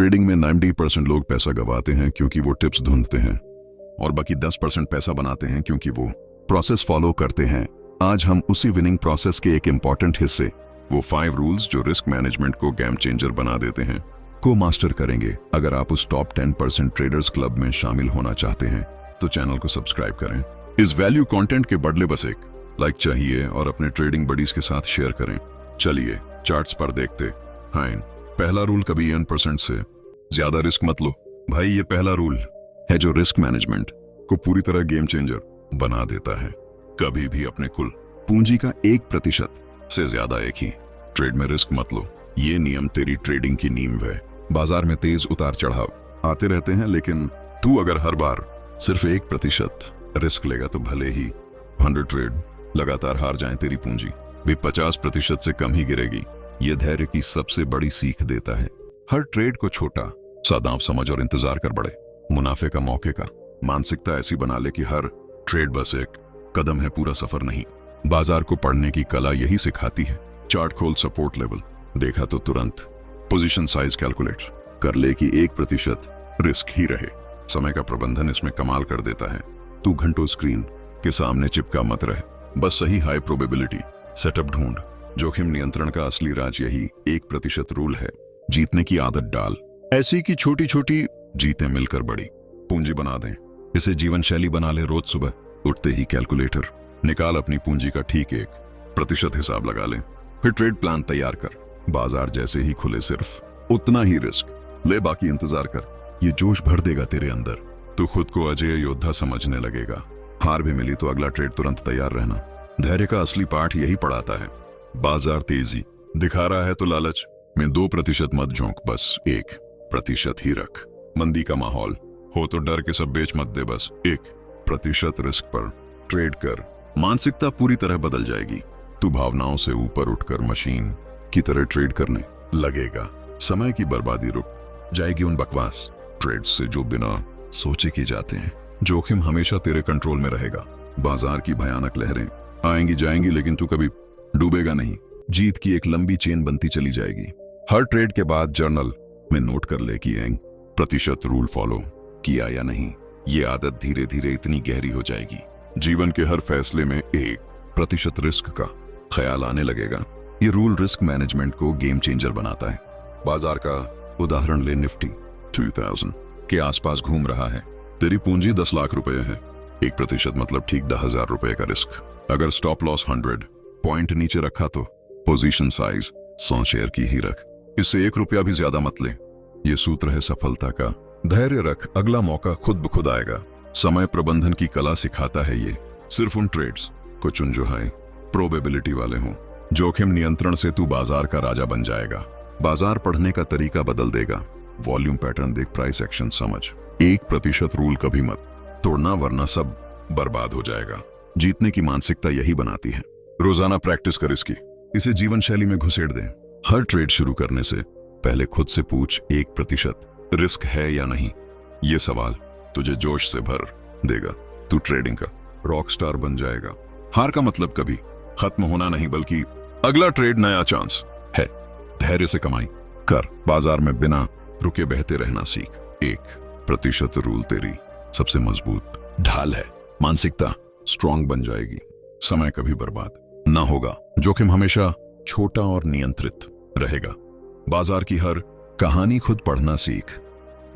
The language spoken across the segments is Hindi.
ट्रेडिंग में 90% लोग पैसा गंवाते हैं क्योंकि वो टिप्स ढूंढते हैं और बाकी 10% पैसा बनाते हैं क्योंकि वो प्रोसेस फॉलो करते हैं। आज हम उसी विनिंग प्रोसेस के एक इंपॉर्टेंट हिस्से, वो 5 रूल्स जो रिस्क मैनेजमेंट को गेम चेंजर बना देते हैं, को मास्टर करेंगे। अगर आप उस टॉप 10% ट्रेडर्स क्लब में शामिल होना चाहते हैं तो चैनल को सब्सक्राइब करें। इस वैल्यू कंटेंट के बदले बस एक लाइक चाहिए और अपने ट्रेडिंग बडीज के साथ शेयर करें। चलिए चार्ट्स पर देखते हैं। पहला रूल, कभी 1% से ज्यादा रिस्क मत लो। भाई ये पहला रूल है जो रिस्क मैनेजमेंट को पूरी तरह गेम चेंजर बना देता है। कभी भी अपने कुल पूंजी का 1% से ज्यादा एक ही ट्रेड में रिस्क मत लो। ये नियम तेरी ट्रेडिंग की नींव है। बाजार में तेज उतार चढ़ाव आते रहते हैं, लेकिन तू अगर हर बार सिर्फ 1% रिस्क लेगा तो भले ही 100 ट्रेड लगातार हार जाए, तेरी पूंजी भी 50% से कम ही गिरेगी। यह धैर्य की सबसे बड़ी सीख देता है। हर ट्रेड को छोटा सा दांव समझ और इंतजार कर बड़े मुनाफे का मौके का मानसिकता ऐसी बना ले कि हर ट्रेड बस एक कदम है, पूरा सफर नहीं। बाजार को पढ़ने की कला यही सिखाती है। चार्ट खोल, सपोर्ट लेवल देखा तो तुरंत पोजीशन साइज कैलकुलेट कर ले कि 1% रिस्क ही रहे। समय का प्रबंधन इसमें कमाल कर देता है। तू घंटों स्क्रीन के सामने चिपका मत रहे, बस सही हाई प्रोबेबिलिटी सेटअप ढूंढ। जोखिम नियंत्रण का असली राज यही 1% रूल है। जीतने की आदत डाल, ऐसी की छोटी छोटी जीतें मिलकर बड़ी पूंजी बना दें। इसे जीवन शैली बना ले। रोज सुबह उठते ही कैलकुलेटर निकाल, अपनी पूंजी का ठीक 1% हिसाब लगा ले, फिर ट्रेड प्लान तैयार कर। बाजार जैसे ही खुले सिर्फ उतना ही रिस्क ले, बाकी इंतजार कर। ये जोश भर देगा तेरे अंदर। तू खुद को अजय योद्धा समझने लगेगा। हार भी मिली तो अगला ट्रेड तुरंत तैयार रहना। धैर्य का असली पाठ यही पढ़ाता है। बाजार तेजी दिखा रहा है तो लालच में 2% मत झोंक, बस 1% ही रख। मंदी का माहौल हो तो डर के सब बेच मत दे, बस 1% रिस्क पर ट्रेड कर। मानसिकता पूरी तरह बदल जाएगी। तू भावनाओं से ऊपर उठकर मशीन की तरह ट्रेड करने लगेगा। समय की बर्बादी रुक जाएगी उन बकवास ट्रेड्स से जो बिना सोचे की जाते हैं। जोखिम हमेशा तेरे कंट्रोल में रहेगा। बाजार की भयानक लहरें आएंगी जाएंगी, लेकिन तू कभी डूबेगा नहीं। जीत की एक लंबी चेन बनती चली जाएगी। हर ट्रेड के बाद जर्नल में नोट कर ले कि 1% रूल फॉलो किया या नहीं। ये आदत धीरे धीरे इतनी गहरी हो जाएगी, जीवन के हर फैसले में 1% रिस्क का ख्याल आने लगेगा। ये रूल रिस्क मैनेजमेंट को गेम चेंजर बनाता है। बाजार का उदाहरण ले, निफ्टी 2000 के आसपास घूम रहा है। तेरी पूंजी 10 लाख रुपए है। 1% मतलब ठीक 10,000 रुपए का रिस्क। अगर स्टॉप लॉस 100 पॉइंट नीचे रखा तो पोजीशन साइज 100 शेयर की ही रख। इससे 1 रुपया भी ज्यादा मत ले। ये सूत्र है सफलता का। धैर्य रख, अगला मौका खुद ब खुद आएगा। समय प्रबंधन की कला सिखाता है ये। सिर्फ उन ट्रेड्स को चुन जो हाई प्रोबेबिलिटी वाले हों। जोखिम नियंत्रण से तू बाजार का राजा बन जाएगा। बाजार पढ़ने का तरीका बदल देगा। वॉल्यूम पैटर्न देख, प्राइस एक्शन समझ। 1% रूल कभी मत तोड़ना, वरना सब बर्बाद हो जाएगा। जीतने की मानसिकता यही बनाती है। रोजाना प्रैक्टिस कर इसकी, इसे जीवन शैली में घुसेड़ दे। हर ट्रेड शुरू करने से पहले खुद से पूछ, 1% रिस्क है या नहीं। ये सवाल तुझे जोश से भर देगा। तू ट्रेडिंग का रॉक स्टार बन जाएगा। हार का मतलब कभी खत्म होना नहीं, बल्कि अगला ट्रेड नया चांस है। धैर्य से कमाई कर, बाजार में बिना रुके बहते रहना सीख। 1% रूल तेरी सबसे मजबूत ढाल है। मानसिकता स्ट्रांग बन जाएगी। समय कभी बर्बाद ना होगा। जोखिम हमेशा छोटा और नियंत्रित रहेगा। बाजार की हर कहानी खुद पढ़ना सीख।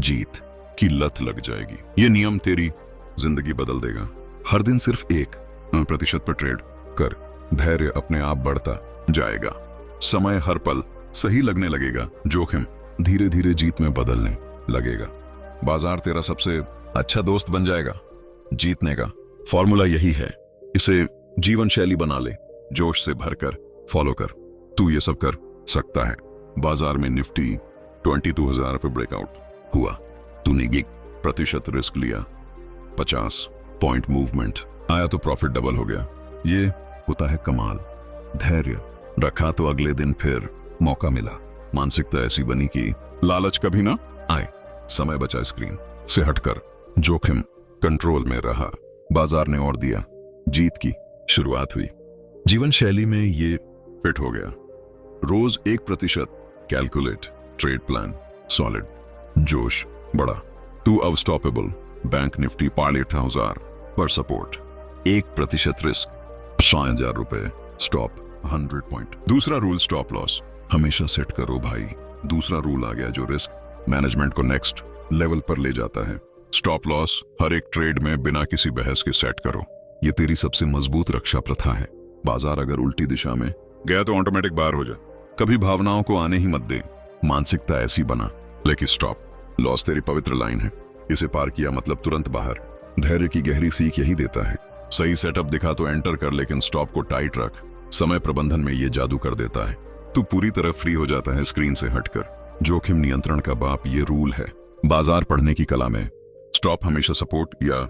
जीत की लत लग जाएगी। ये नियम तेरी जिंदगी बदल देगा। हर दिन सिर्फ 1% पर ट्रेड कर। धैर्य अपने आप बढ़ता जाएगा। समय हर पल सही लगने लगेगा। जोखिम धीरे धीरे जीत में बदलने लगेगा। बाजार तेरा सबसे अच्छा दोस्त बन जाएगा। जीतने का फॉर्मूला यही है। इसे जीवन शैली बना ले। जोश से भरकर फॉलो कर। तू ये सब कर सकता है। बाजार में निफ्टी 22,000 पे ब्रेकआउट हुआ। तूने 1% रिस्क लिया, 50 पॉइंट मूवमेंट आया तो प्रॉफिट डबल हो गया। ये होता है कमाल। धैर्य रखा तो अगले दिन फिर मौका मिला। मानसिकता ऐसी बनी कि लालच कभी ना आए। समय बचा स्क्रीन से हटकर। जोखिम कंट्रोल में रहा। बाजार ने और दिया। जीत की शुरुआत हुई। जीवन शैली में ये फिट हो गया। रोज 1% कैलकुलेट, ट्रेड प्लान सॉलिड, जोश बड़ा, तू अनस्टॉपेबल। बैंक निफ्टी 8,000 पर सपोर्ट, 1% रिस्क 100,000 रुपए, स्टॉप 100 पॉइंट। दूसरा रूल स्टॉप लॉस हमेशा सेट करो भाई। दूसरा रूल आ गया जो रिस्क मैनेजमेंट को नेक्स्ट लेवल पर ले जाता है। स्टॉप लॉस हर एक ट्रेड में बिना किसी बहस के सेट करो। ये तेरी सबसे मजबूत रक्षा प्रथा है। बाजार अगर उल्टी दिशा में गया तो ऑटोमेटिक बाहर हो जा। कभी भावनाओं को आने ही मत दे। मानसिकता ऐसी बना, लेकिन स्टॉप लॉस तेरी पवित्र लाइन है। इसे पार किया मतलब तुरंत बाहर। धैर्य की गहरी सीख यही देता है। सही सेटअप दिखा तो एंटर कर, लेकिन स्टॉप को टाइट रख। समय प्रबंधन में ये जादू कर देता है। तू पूरी तरह फ्री हो जाता है स्क्रीन से हटकर। जोखिम नियंत्रण का बाप ये रूल है। बाजार पढ़ने की कला में स्टॉप हमेशा सपोर्ट या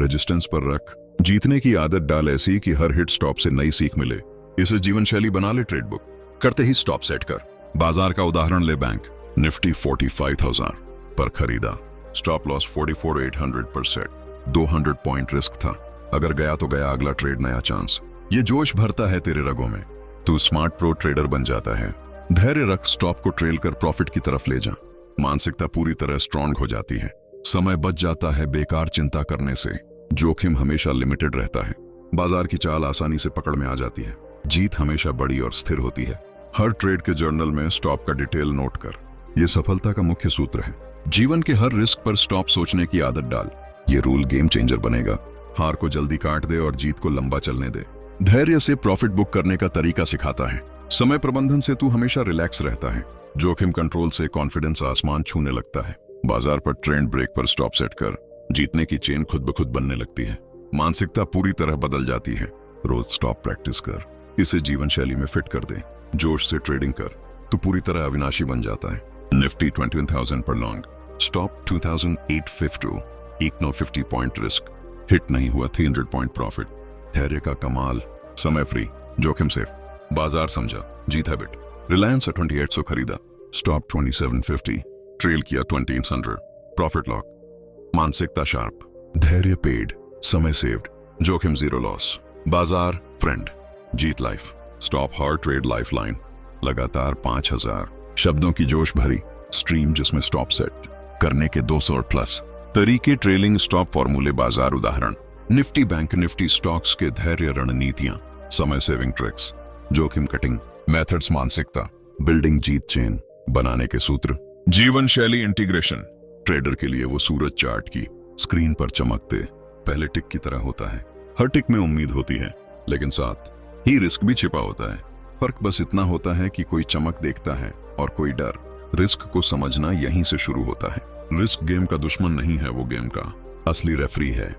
रेजिस्टेंस पर रख। जीतने की आदत डाल ऐसी कि हर हिट स्टॉप से नई सीख मिले। इसे जीवन शैली बना ले। ट्रेड बुक करते ही स्टॉप सेट कर। बाजार का उदाहरण ले। बैंक निफ्टी 45,000 पर खरीदा, स्टॉप लॉस 44,800%, 200 पॉइंट रिस्क था। अगर गया तो गया, अगला ट्रेड नया चांस। ये जोश भरता है तेरे रगों में। तू स्मार्ट प्रो ट्रेडर बन जाता है। धैर्य रख, स्टॉप को ट्रेल कर प्रॉफिट की तरफ ले जा। मानसिकता पूरी तरह स्ट्रांग हो जाती है। समय बच जाता है बेकार चिंता करने से। जोखिम हमेशा लिमिटेड रहता है। बाजार की चाल आसानी से पकड़ में आ जाती है। जीत हमेशा बड़ी और स्थिर होती है। हर ट्रेड के जर्नल में स्टॉप का डिटेल नोट कर। यह सफलता का मुख्य सूत्र है। जीवन के हर रिस्क पर स्टॉप सोचने की आदत डाल। ये रूल गेम चेंजर बनेगा। हार को जल्दी काट दे और जीत को लंबा चलने दे। धैर्य से प्रॉफिट बुक करने का तरीका सिखाता है। समय प्रबंधन से तू हमेशा रिलैक्स रहता है। जोखिम कंट्रोल से कॉन्फिडेंस आसमान छूने लगता है। बाजार पर ट्रेंड ब्रेक पर स्टॉप सेट कर। जीतने की चेन खुद ब खुद बनने लगती है। मानसिकता पूरी तरह बदल जाती है। रोज स्टॉप प्रैक्टिस कर। इसे जीवन शैली में फिट कर दे। जोश से ट्रेडिंग कर, तो पूरी तरह अविनाशी बन जाता है। निफ्टी 21,000 पर long, stop 2,852, 150 point risk, hit नहीं हुआ 300 पॉइंट प्रॉफिट। धैर्य का कमाल, समय फ्री, जोखिम सेफ। बाजार समझा, जीत हैबिट। रिलायंस 2800 खरीदा, स्टॉप 2750, ट्रेल किया 2800, प्रॉफिट लॉक। मानसिकता शार्प, धैर्य पेड, समय सेव्ड, जोखिम जीरो लॉस। बाजार फ्रेंड, जीत लाइफ। स्टॉप हर ट्रेड लाइफ लाइन, लगातार 5,000 शब्दों की जोश भरी स्ट्रीम जिसमें स्टॉप सेट करने के 200 प्लस तरीके। ट्रेलिंग स्टॉप फॉर्मूले, बाजार उदाहरण, निफ्टी बैंक निफ्टी स्टॉक्स के धैर्य रणनीतियां, समय सेविंग ट्रिक्स, जोखिम कटिंग मेथड्स। मानसिकता बिल्डिंग जीत चेन बनाने के सूत्र। जीवन शैली इंटीग्रेशन, ट्रेडर के लिए वो सूरज चार्ट की स्क्रीन पर चमकते पहले टिक की तरह होता है। हर टिक में उम्मीद होती है, लेकिन साथ ही रिस्क भी छिपा होता है। फर्क बस इतना होता है कि कोई चमक देखता है और कोई डर। रिस्क को समझना यहीं से शुरू होता है। रिस्क गेम का दुश्मन नहीं है, वो गेम का असली रेफरी है।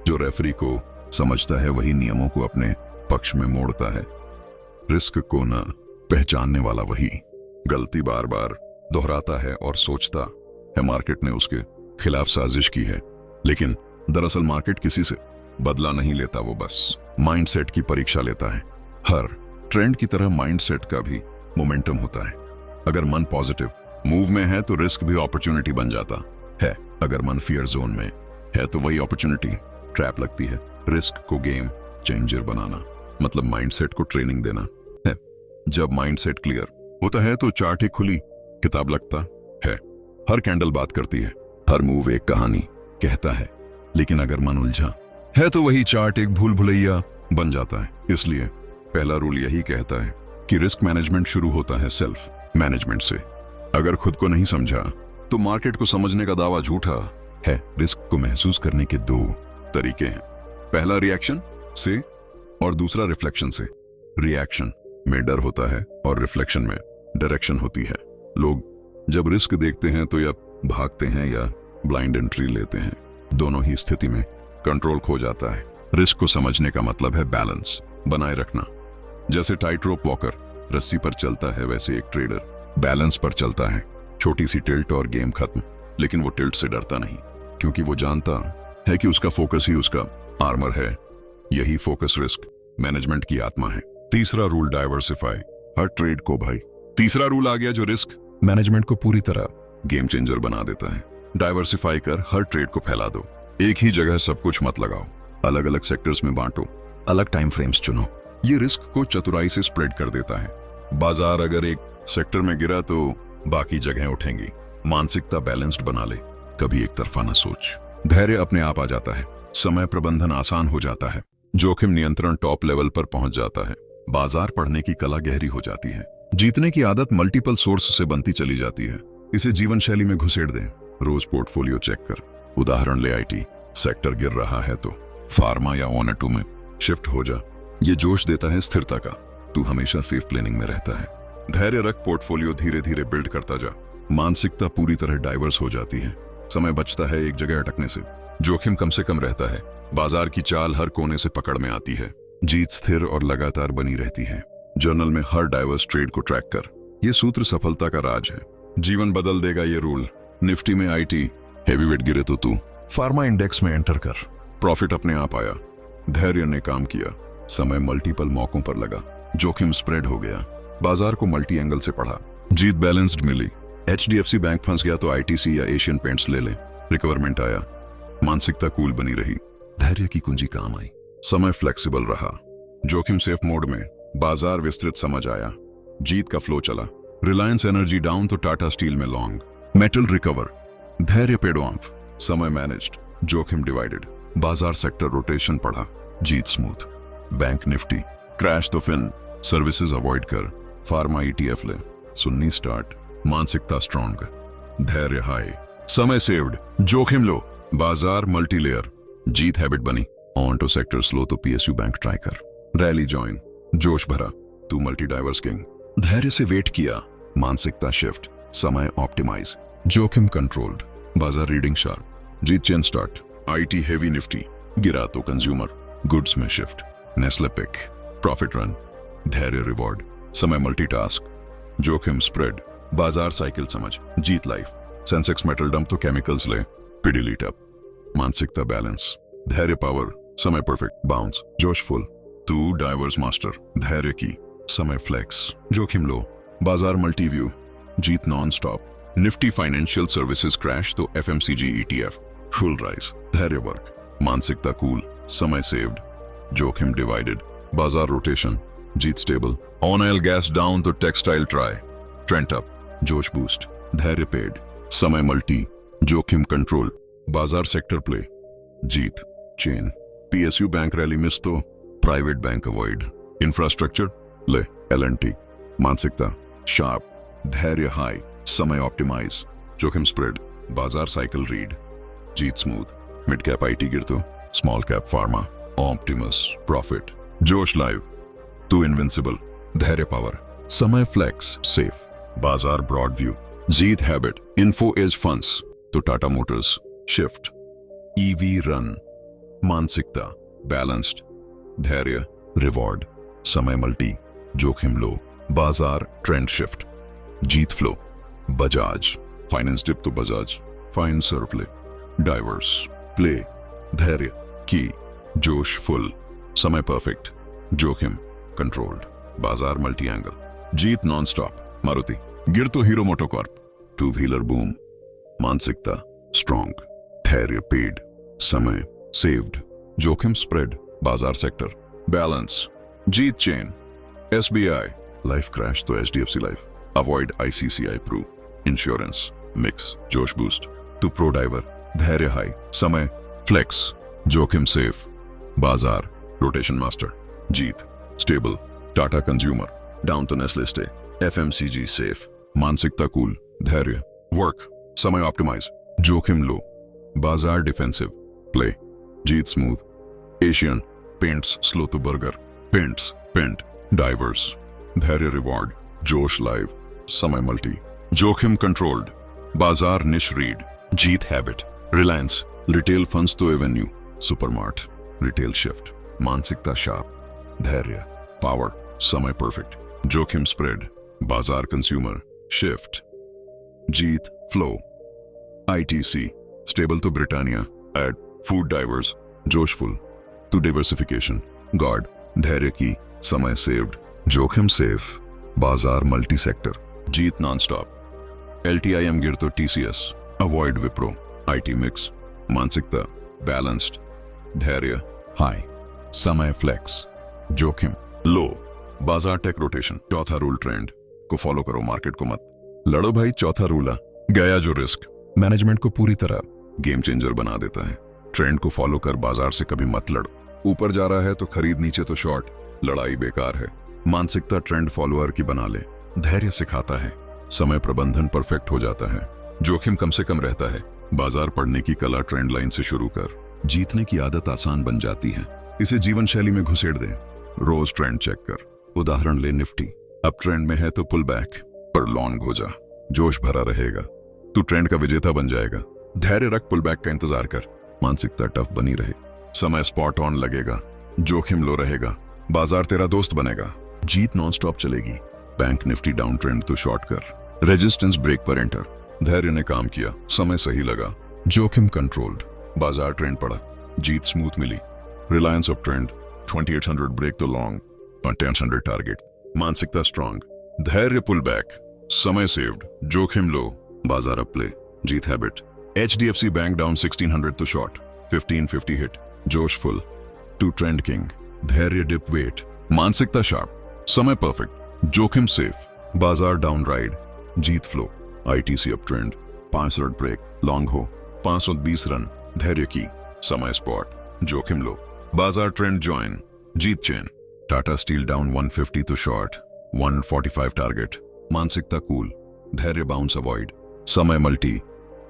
जो रेफरी को समझता है वही नियमों को अपने पक्ष में मोड़ता है। रिस्क को न पहचानने वाला वही गलती बार बार दोहराता है और सोचता है मार्केट ने उसके खिलाफ साजिश की है। लेकिन दरअसल मार्केट किसी से बदला नहीं लेता, वो बस माइंडसेट की परीक्षा लेता है। हर ट्रेंड की तरह माइंडसेट का भी मोमेंटम होता है। अगर मन पॉजिटिव मूव में है तो रिस्क भी अपॉर्चुनिटी बन जाता है। अगर मन फियर जोन में है तो वही अपॉर्चुनिटी ट्रैप लगती है। रिस्क को गेम चेंजर बनाना मतलब माइंडसेट को ट्रेनिंग देना है। जब माइंडसेट क्लियर होता है तो चार्ट एक खुली किताब लगता है। हर कैंडल बात करती है, हर मूव एक कहानी कहता है। लेकिन अगर मन उलझा है तो वही चार्ट एक भूल भुलैया बन जाता है। इसलिए पहला रूल यही कहता है कि रिस्क मैनेजमेंट शुरू होता है सेल्फ मैनेजमेंट से। अगर खुद को नहीं समझा तो मार्केट को समझने का दावा झूठा है। रिस्क को महसूस करने के दो तरीके हैं, पहला रिएक्शन से और दूसरा रिफ्लेक्शन से। रिएक्शन में डर होता है और रिफ्लेक्शन में डायरेक्शन होती है। लोग जब रिस्क देखते हैं तो या भागते हैं या ब्लाइंड एंट्री लेते हैं। दोनों ही स्थिति में कंट्रोल खो जाता है। रिस्क को समझने का मतलब है बैलेंस बनाए रखना। जैसे टाइट रोप वॉकर रस्सी पर चलता है, वैसे एक ट्रेडर बैलेंस पर चलता है। छोटी सी टिल्ट और गेम खत्म। लेकिन वो टिल्ट से डरता नहीं, क्योंकि वो जानता है कि उसका फोकस ही उसका आर्मर है। यही फोकस रिस्क मैनेजमेंट की आत्मा है। तीसरा रूल डाइवर्सिफाई हर ट्रेड को भाई। तीसरा रूल आ गया जो रिस्क मैनेजमेंट को पूरी तरह गेम चेंजर बना देता है। डाइवर्सिफाई कर हर ट्रेड को फैला दो। एक ही जगह सब कुछ मत लगाओ, अलग अलग सेक्टर्स में बांटो, अलग टाइम फ्रेम्स चुनो। ये रिस्क को चतुराई से स्प्रेड कर देता है। बाजार अगर एक सेक्टर में गिरा तो बाकी जगहें उठेंगी। मानसिकता बैलेंस्ड बना ले, कभी एक तरफा न सोच। धैर्य अपने आप आ जाता है, समय प्रबंधन आसान हो जाता है, जोखिम नियंत्रण टॉप लेवल पर पहुंच जाता है, बाजार पढ़ने की कला गहरी हो जाती है, जीतने की आदत मल्टीपल सोर्स से बनती चली जाती है। इसे जीवन शैली में घुसेड़ दें। रोज पोर्टफोलियो चेक कर। उदाहरण ले, आईटी सेक्टर गिर रहा है तो फार्मा या 1 or 2 में शिफ्ट हो जा। ये जोश देता है स्थिरता का। तू हमेशा सेफ प्लानिंग में रहता है। धैर्य रख, पोर्टफोलियो धीरे धीरे बिल्ड करता जा। मानसिकता पूरी तरह डाइवर्स हो जाती है, समय बचता है एक जगह अटकने से, जोखिम कम से कम रहता है, बाजार की चाल हर कोने से पकड़ में आती है, जीत स्थिर और लगातार बनी रहती है। जर्नल में हर डाइवर्स ट्रेड को ट्रैक कर। ये सूत्र सफलता का राज है। जीवन बदल देगा ये रूल। निफ्टी में आईटी हेवीवेट गिरे तो तू फार्मा इंडेक्स में एंटर कर। प्रॉफिट अपने आप आया, धैर्य ने काम किया, समय मल्टीपल मौकों पर लगा, जोखिम स्प्रेड हो गया, बाजार को मल्टी एंगल से पढ़ा, जीत बैलेंस्ड मिली। HDFC बैंक फंस गया तो ITC या एशियन पेंट्स ले ले, रिकवरमेंट आया, मानसिकता कूल बनी रही, धैर्य की कुंजी काम आई, समय फ्लेक्सिबल रहा, जोखिम सेफ मोड में, बाजार विस्तृत समझ आया, जीत का फ्लो चला। रिलायंस एनर्जी डाउन तो टाटा स्टील में लॉन्ग, मेटल रिकवर, धैर्य पेड ऑफ, समय मैनेज्ड, जोखिम डिवाइडेड, बाजार सेक्टर रोटेशन पढ़ा, जीत स्मूथ। बैंक निफ्टी क्रैश तो फिन, सर्विसेज अवॉइड कर, फार्मा ETF ले, सुन्नी स्टार्ट, मानसिकता स्ट्रॉन्ग, धैर्य हाई, समय सेव्ड, जोखिम लो, बाजार मल्टी लेयर, जीत हैबिट बनी। ऑन टू सेक्टर स्लो तो PSU बैंक ट्राई कर, रैली ज्वाइन, जोश भरा, तू मल्टी डाइवर्स किंग। धैर्य से वेट किया, मानसिकता शिफ्ट, समय ऑप्टिमाइज, जोखिम कंट्रोल्ड, बाजार रीडिंग शार्प, जीत chain start. IT heavy Nifty गिरा तो कंज्यूमर गुड्स में shift, Nestle pick, profit run, धैर्य रिवॉर्ड, समय मल्टीटास्क, जोखिम स्प्रेड, बाजार साइकिल समझ, जीत लाइफ। सेंसेक्स मेटल डंप तो केमिकल्स ले, पिडी लीट अप, मानसिकता बैलेंस, धैर्य पावर, समय परफेक्ट बाउंस, जोशफुल, तू डाइवर्स मास्टर, धैर्य की, समय फ्लेक्स, जोखिम लो, बाजार मल्टी व्यू, जीत non stop. Nifty financial services crash तो FMCG ETF फुल राइज, धैर्य वर्क, मानसिकता कूल, समय सेव्ड, जोखिम डिवाइडेड, बाजार रोटेशन, जीत stable. On oil gas down तो टेक्सटाइल ट्राई, ट्रेंड अप, जोश बूस्ट, धैर्य पेड, समय मल्टी, जोखिम कंट्रोल, बाजार सेक्टर प्ले, जीत chain. PSU bank rally miss तो प्राइवेट बैंक अवॉइड, इंफ्रास्ट्रक्चर ले, L&T, मानसिकता शार्प, धैर्य हाई, समय ऑप्टिमाइज, जोखिम स्प्रेड, बाजार cycle read, Jeet smooth. Mid cap IT गिर तो small cap pharma, Optimus, profit, जोश लाइव, तू इनविंसिबल, धैर्य पावर, समय फ्लेक्स सेफ, बाजार ब्रॉड व्यू, जीत हैबिट, इन्फो एज फंड्स तो Tata Motors shift, EV run, मानसिकता बैलेंस्ड, धैर्य रिवॉर्ड, समय मल्टी, जोखिम लो, बाजार ट्रेंड शिफ्ट, जीत फ्लो, बजाज फाइनेंस डिप तो बजाज फाइन सर्व ले, डाइवर्स प्ले, धैर्य की, जोश फुल, समय परफेक्ट, जोखिम कंट्रोल्ड, बाजार मल्टी एंगल, जीत नॉन स्टॉप। मारुति गिर तो हीरो मोटोकॉर्प, 2 व्हीलर बूम, मानसिकता स्ट्रॉन्ग, धैर्य पेड, समय सेव्ड, जोखिम स्प्रेड, बाजार सेक्टर बैलेंस, जीत चेन। SBI लाइफ क्रैश तो HDFC life, avoid ICCI Pru, insurance mix, जोश बूस्ट, टू प्रो डाइवर, धैर्य हाई, समय फ्लेक्स, जोखिम सेफ, बाजार रोटेशन मास्टर, जीत स्टेबल, टाटा कंज्यूमर डाउन तो नेस्ले स्टे, FMCG सेफ, मानसिकता कूल, धैर्य वर्क, समय ऑप्टिमाइज, जोखिम लो, बाजार डिफेंसिव प्ले, जीत स्मूथ। एशियन पेंट्स स्लो तो बर्गर, पेंट्स पेंट, डाइवर्स, धैर्य रिवॉर्ड, जोश लाइव, समय मल्टी, जोखिम कंट्रोल्ड, बाजार निश रीड, जीत हैबिट। रिलायंस रिटेल फंड्स तो एवेन्यू, सुपरमार्ट रिटेल शिफ्ट, मानसिकता शार्प, धैर्य पावर, समय परफेक्ट, जोखिम स्प्रेड, बाजार कंज्यूमर शिफ्ट, जीत फ्लो। ITC स्टेबल तो ब्रिटानिया, एड फूड डाइवर्स, जोशफुल टू डाइवर्सिफिकेशन, गॉड धैर्य की, समय सेव्ड, जोखिम सेफ, बाजार मल्टी सेक्टर, जीत नॉन स्टॉप। LTIM गिर तो TCS, avoid Wipro, IT mix, मानसिकता बैलेंस्ड, धैर्य हाई, समय फ्लेक्स, जोखिम लो, बाजार टेक रोटेशन। चौथा रूल ट्रेंड को फॉलो करो, मार्केट को मत लड़ो भाई। चौथा रूल गया जो रिस्क मैनेजमेंट को पूरी तरह गेम चेंजर बना देता है। ट्रेंड को फॉलो कर बाजार से कभी मत लड़। ऊपर जा रहा है तो खरीद, नीचे तो शॉर्ट, लड़ाई बेकार है। मानसिकता ट्रेंड फॉलोअर की बना ले। धैर्य सिखाता है। समय प्रबंधन परफेक्ट हो जाता है। जोखिम कम से कम रहता है। बाजार पढ़ने की कला ट्रेंड लाइन से शुरू कर। जीतने की आदत आसान बन जाती है। इसे जीवन शैली में घुसेड़ दे। रोज ट्रेंड चेक कर। उदाहरण ले निफ्टी, अब ट्रेंड में है तो पुल बैक पर लॉन्ग हो जा। जोश भरा रहेगा, तू ट्रेंड का विजेता बन जाएगा। धैर्य रख, पुल बैक का इंतजार कर। मानसिकता टफ बनी रहे। समय स्पॉट ऑन लगेगा, जोखिम लो रहेगा, बाजार तेरा दोस्त बनेगा। जीत नॉन स्टॉप चलेगी। बैंक निफ्टी डाउन ट्रेंड तो शॉर्ट कर। रेजिस्टेंस ब्रेक पर एंटर। धैर्य ने काम किया, समय सही लगा, जोखिम कंट्रोल्ड, बाजार ट्रेंड पड़ा, जीत स्मूथ मिली। रिलायंस अप ट्रेंड 2800 ब्रेक तो लॉन्ग, 1000 टारगेट। मानसिकता स्ट्रांग, धैर्य पुल बैक, समय सेव्ड, जोखिम लो, बाजार अप प्ले, जीत हैबिट। HDFC बैंक डाउन 1600 तो शॉर्ट, 1550 हिट, जोश फुल, टू ट्रेंड किंग, धैर्य डिप वेट, मानसिकता शार्प, समय परफेक्ट, जोखिम सेफ, बाजार डाउन राइड, जीत flow. ITC up trend 500 break long हो, 520 रन, धैर्य की, समय स्पॉट, जोखिम लो, बाजार ट्रेंड ज्वाइन, जीत चेन। टाटा स्टील डाउन 150 तो शॉर्ट, 145 टारगेट, मानसिकता कूल, धैर्य बाउंस अवॉइड, समय मल्टी,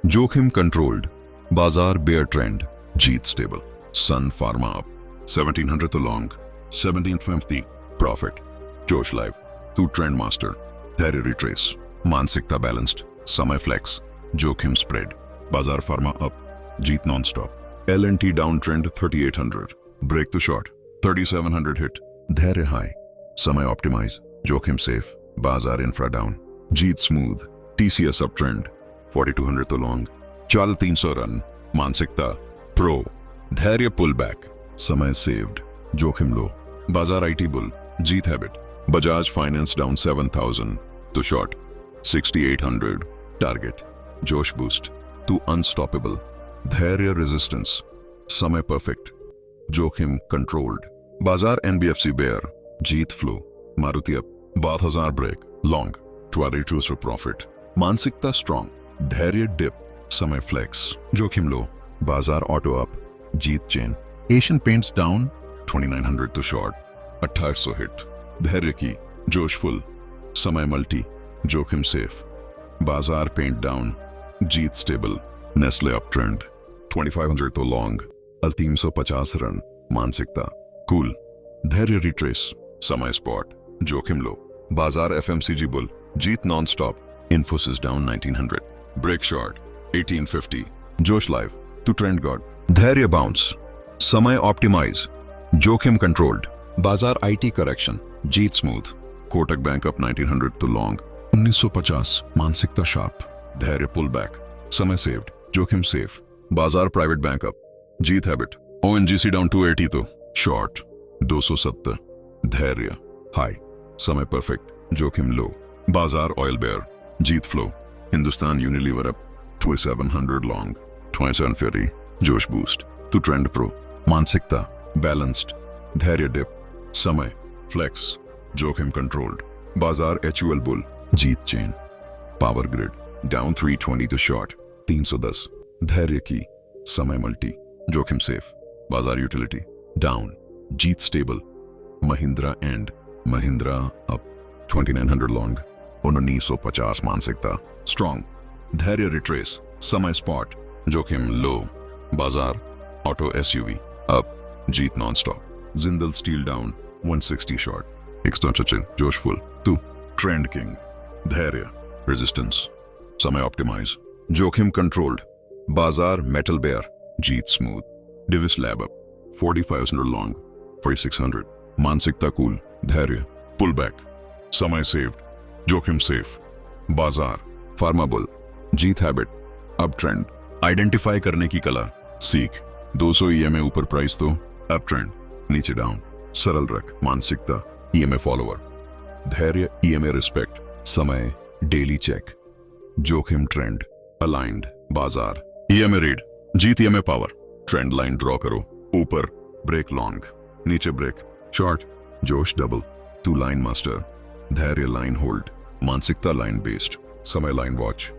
जोखिम कंट्रोल्ड, बाजार बेयर ट्रेंड, जीत स्टेबल। सन फार्मा अप 1700 तो लॉन्ग, 1750 प्रॉफिट, जोश लाइव, तू ट्रेंड मास्टर, धैर्य रिट्रेस, मानसिकता बैलेंस्ड, समय फ्लेक्स, जोखिम स्प्रेड, बाजार फार्मा अप, जीत non stop. L&T down trend 3800 break तो शॉर्ट, 3700 हिट, धैर्य हाई, समय ऑप्टिमाइज, जोखिम सेफ, बाजार इंफ्रा डाउन, जीत स्मूथ। TCS अप ट्रेंड 4200 तो लॉन्ग, चाल 300 रन, मानसिकता प्रो, धैर्य पुल बैक, समय सेव्ड, जोखिम लो, बाजार IT बुल, जीत हैबिट। बजाज फाइनेंस डाउन 7000 तो शॉर्ट, 6800 टारगेट, जोश बूस्ट, तू अनस्टॉपेबल, धैर्य रेजिस्टेंस, समय परफेक्ट, जोखिम कंट्रोल्ड, बाजार NBFC बेयर, जीत flow, Maruti up 12,000 break long, 12 profit, मानसिकता स्ट्रॉन्ग, धैर्य डिप, समय फ्लेक्स, जोखिम लो, बाजार ऑटो अप, जीत चेन। एशियन पेंट्स डाउन 2900 तो शॉर्ट, 2800 हिट, धैर्य की, जोश फुल, समय मल्टी, जोखिम सेफ, बाजार पेंट डाउन, जीत स्टेबल। नेस्ले अप ट्रेंड 2500 तो लॉन्ग, 350 रन, मानसिकता कूल, धैर्य रिट्रेस, समय स्पॉट, जोखिम लो, बाजार FMCG बुल, जीत non stop. Infosys down 1900 break short, 1850, जोश लाइव, टू ट्रेंड गॉड, धैर्य बाउंस, समय ऑप्टिमाइज, जोखिम कंट्रोल्ड, बाजार IT करेक्शन, जीत स्मूथ। कोटक बैंक अप 1900 तो लॉन्ग, 1950, मानसिकता शार्प, धैर्य पुल बैक, समय सेव्ड, जोखिम सेफ, बाजार प्राइवेट बैंक अप, जीत हैबिट। ONGC डाउन 280 तो शॉर्ट, 270, धैर्य हाई, समय परफेक्ट, जोखिम लो, बाजार ऑयल बेयर, जीत flow. Hindustan Unilever up 2700 long, 2750, जोश बूस्ट, टू ट्रेंड प्रो, मानसिकता बैलेंस्ड, धैर्य डिप, समय फ्लेक्स, जोखिम कंट्रोल्ड, बाजार HUL बुल, जीत चेन। पावर ग्रिड डाउन 320 तो शॉर्ट, 310, धैर्य की, समय मल्टी, जोखिम सेफ, बाजार यूटिलिटी डाउन, जीत stable. Mahindra and Mahindra up 2900 long, 1950, मानसिकता स्ट्रॉन्ग, धैर्य रिट्रेस, समय स्पॉट, जोखिम लो, बाजार ऑटो SUV अप, जीत non stop. Jindal steel down 160 short, 155, जोशफुल, टू ट्रेंड किंग, धैर्य रेजिस्टेंस, समय ऑप्टिमाइज, जोखिम कंट्रोल्ड, बाजार मेटल बेयर, जीत smooth. Divis lab up 4500 long, 4600, मानसिकता कूल, धैर्य पुल बैक, समय सेव्ड, जोखिम सेफ, बाजार फार्मा बुल, जीत हैबिट। अब ट्रेंड आइडेंटिफाई करने की कला सीख। 200 EMA ऊपर प्राइस तो अप ट्रेंड, नीचे डाउन, सरल रख, मानसिकता EMA फॉलोअर, धैर्य EMA रिस्पेक्ट, समय डेली चेक, जोखिम ट्रेंड अलाइंड, बाजार EMA रीड, जीत EMA power. Trend line draw करो, ऊपर ब्रेक लॉन्ग, नीचे ब्रेक शॉर्ट, जोश डबल, टू लाइन मास्टर, धैर्य लाइन होल्ड, मानसिकता लाइन बेस्ड, समय लाइन वॉच,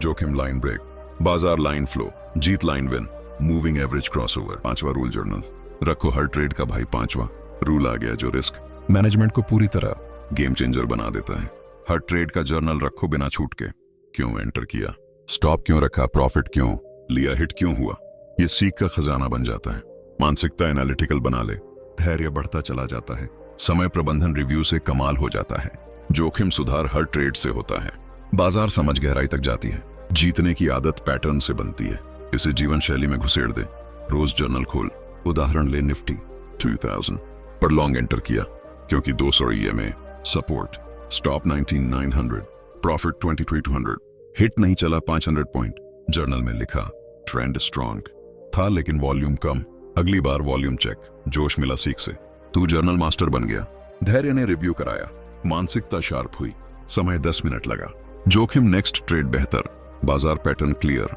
जोखिम लाइन ब्रेक, बाजार लाइन फ्लो, जीत line win, moving average crossover. 5वां रूल जर्नल, रखो हर ट्रेड का भाई 5वां रूल आ गया जो रिस्क मैनेजमेंट को पूरी तरह गेम चेंजर बना देता है। हर ट्रेड का जर्नल रखो बिना छूट के। क्यों एंटर किया, स्टॉप क्यों रखा, प्रॉफिट क्यों लिया, हिट क्यों हुआ, ये सीख का खजाना बन जाता है। मानसिकता एनालिटिकल बना ले, धैर्य बढ़ता चला जाता है, समय प्रबंधन रिव्यू से कमाल हो जाता है, जोखिम सुधार हर ट्रेड से होता है, बाजार समझ गहराई तक जाती है, जीतने की आदत पैटर्न से बनती है। इसे जीवन शैली में घुसेड़ दे। रोज जर्नल खोल, उदाहरण ले निफ्टी 2000 पर लॉन्ग एंटर किया क्योंकि 200 EMA, support, stop 19900, profit 23200, hit नहीं चला 500 पॉइंट। जर्नल में लिखा ट्रेंड स्ट्रॉन्ग था लेकिन वॉल्यूम कम, अगली बार वॉल्यूम चेक, जोश मिला सीख से, तू जर्नल मास्टर बन गया। धैर्य ने रिव्यू कराया, मानसिकता शार्प हुई, समय 10 मिनट लगा, जोखिम नेक्स्ट ट्रेड बेहतर, बाजार पैटर्न क्लियर,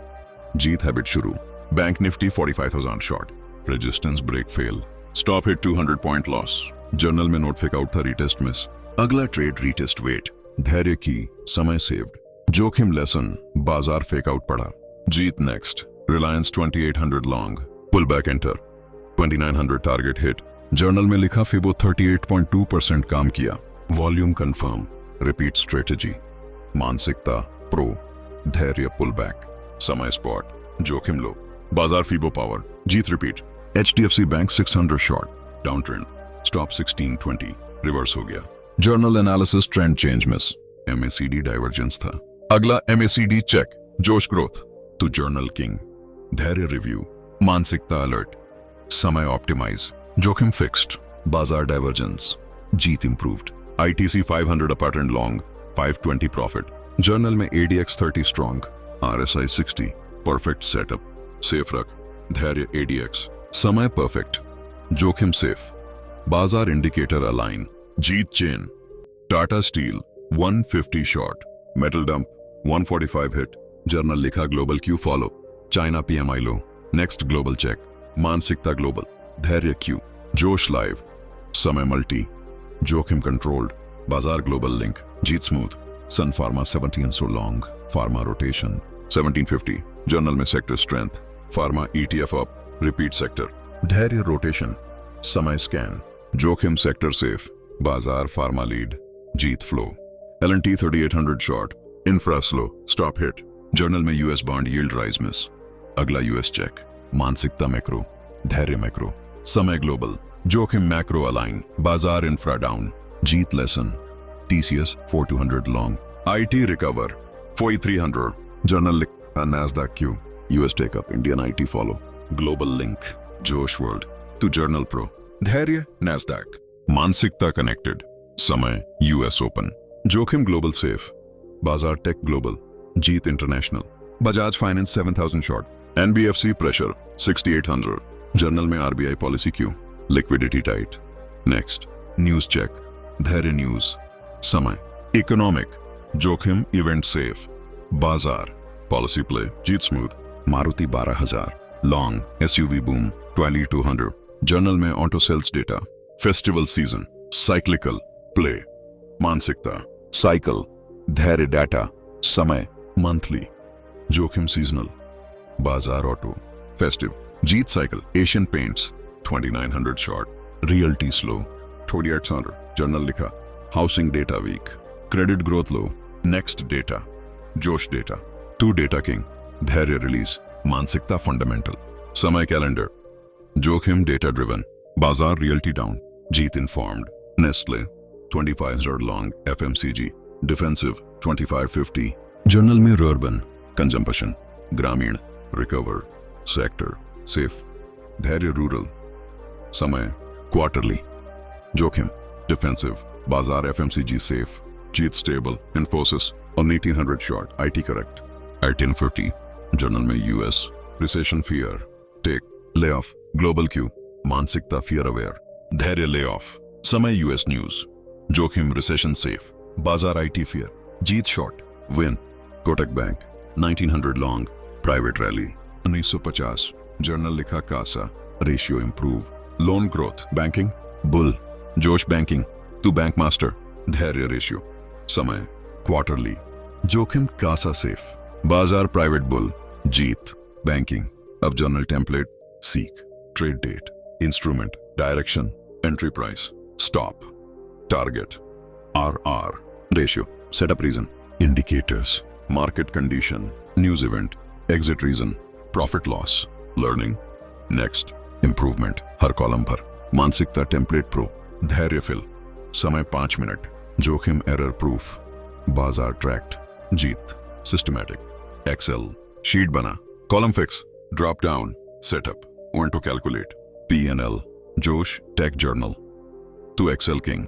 जीत हैबिट शुरू। Bank Nifty 45,000 short, resistance break fail, stop hit 200 point loss. Journal में नोट फेकआउट था, रीटेस्ट मिस, अगला ट्रेड रीटेस्ट वेट, धैर्य की, समय सेव्ड, जोखिम लेसन, बाजार फेकआउट पड़ा, जीत next, Reliance 2800 long, pull back enter, 2900 target hit. Journal में लिखा फिबो 38.2% काम किया, वॉल्यूम कंफर्म, रिपीट स्ट्रेटेजी, मानसिकता प्रो, धैर्य पुल बैक, समय स्पॉट, जोखिम लो, बाजार फीबो पावर, जीत repeat. HDFC bank 600 short, down trend, stop 1620, reverse हो गया। Journal analysis trend change miss, MACD divergence था, अगला MACD चेक, जोश ग्रोथ, तो जर्नल किंग, धैर्य रिव्यू, मानसिकता अलर्ट, समय ऑप्टिमाइज, जोखिम फिक्स्ड, बाजार डाइवर्जेंस, जीत improved. ITC 500 upper end long, 520 profit. Journal में ADX 30 strong, RSI 60, perfect setup, safe रख, धैर्य ADX, समय परफेक्ट, जोखिम सेफ, बाजार इंडिकेटर अलाइन, जीत chain, Tata steel 150 short, metal dump 145 hit. Journal लिखा global cue follow, China PMI low, next global check, मानसिकता ग्लोबल, धैर्य क्यू, जोश लाइव, समय मल्टी, जोखिम कंट्रोल्ड, बाजार ग्लोबल लिंक, जीत smooth. Sun pharma 1700 long, pharma rotation 1750। Journal में sector strength, pharma ETF up, repeat sector, धैर्य रोटेशन, समय स्कैन, जोखिम सेक्टर सेफ, बाजार फार्मा लीड, जीत flow. L&T 3800 short, infra slow, stop hit. Journal में US bond yield rise miss, अगला US चेक, मानसिकता मैक्रो, धैर्य मैक्रो, समय ग्लोबल, जोखिम मैक्रो अलाइन, बाजार इंफ्रा डाउन, जीत lesson. TCS 4200 long, IT recover 4300। Journal लिखा NASDAQ Q, US tech up, Indian IT follow, global link, जोश वर्ल्ड, टू जर्नल प्रो, धैर्य NASDAQ, मानसिकता कनेक्टेड, समय US ओपन, जोखिम ग्लोबल सेफ, बाजार टेक ग्लोबल, जीत international, Bajaj finance 7000 short, NBFC pressure 6800। Journal में RBI policy cue, liquidity tight, next news check, धैर्य न्यूज, समय इकोनॉमिक, जोखिम इवेंट सेफ, बाजार पॉलिसी प्ले, जीत smooth, Maruti 12000 long, SUV boom 2200। Journal में auto sales data, festival season, cyclical play, मानसिकता साइकिल, धैर्य डाटा, समय मंथली, जोखिम सीजनल, बाजार ऑटो फेस्टिव, जीत cycle, Asian paints 2900 short, realty slow 2800। Journal लिखा housing data weak, credit growth low, next data, जोश डेटा, टू डेटा किंग, धैर्य रिलीज, मानसिकता फंडामेंटल, समय कैलेंडर, जोखिम डेटा ड्रिवन, बाजार रियल्टी डाउन, जीत informed, Nestle 2500 long, FMCG defensive 2550। Journal में अर्बन कंजम्पशन, ग्रामीण रिकवर, सेक्टर सेफ, धैर्य रूरल, समय क्वार्टरली, जोखिम डिफेंसिव, बाजार FMCG सेफ, जीत स्टेबल, इन्फोसिस और 1800 शॉर्ट, IT करेक्ट, 1850। जर्नल में US recession fear, tech lay off, global cue, मानसिकता फियर अवेयर, धैर्य ले ऑफ, समय US न्यूज, जोखिम रिसेशन सेफ, बाजार IT फियर, जीत short, win Kotak bank 1900 long, private rally 1950। Journal लिखा CASA ratio improve, loan growth, banking bull, जोश बैंकिंग, टू बैंक मास्टर, धैर्य रेशियो, समय क्वार्टरली, जोखिम कासा सेफ, बाजार प्राइवेट बुल, जीत, बैंकिंग, अब जर्नल टेम्पलेट, सीक, trade date, instrument, direction, entry price, stop, target, RR, ratio, setup reason, indicators, market condition, news event, exit reason, profit loss, learning, next, improvement, हर कॉलम पर, मानसिकता टेम्पलेट प्रो, धैर्य फिल, समय 5 मिनट, जोखिम एरर प्रूफ, बाजार ट्रैक्ट, जीत, सिस्टमैटिक, एक्सेल, शीट बना, column fix, drop down, setup, one two calculate, P&L, जोश टेक जर्नल, तू एक्सेल किंग,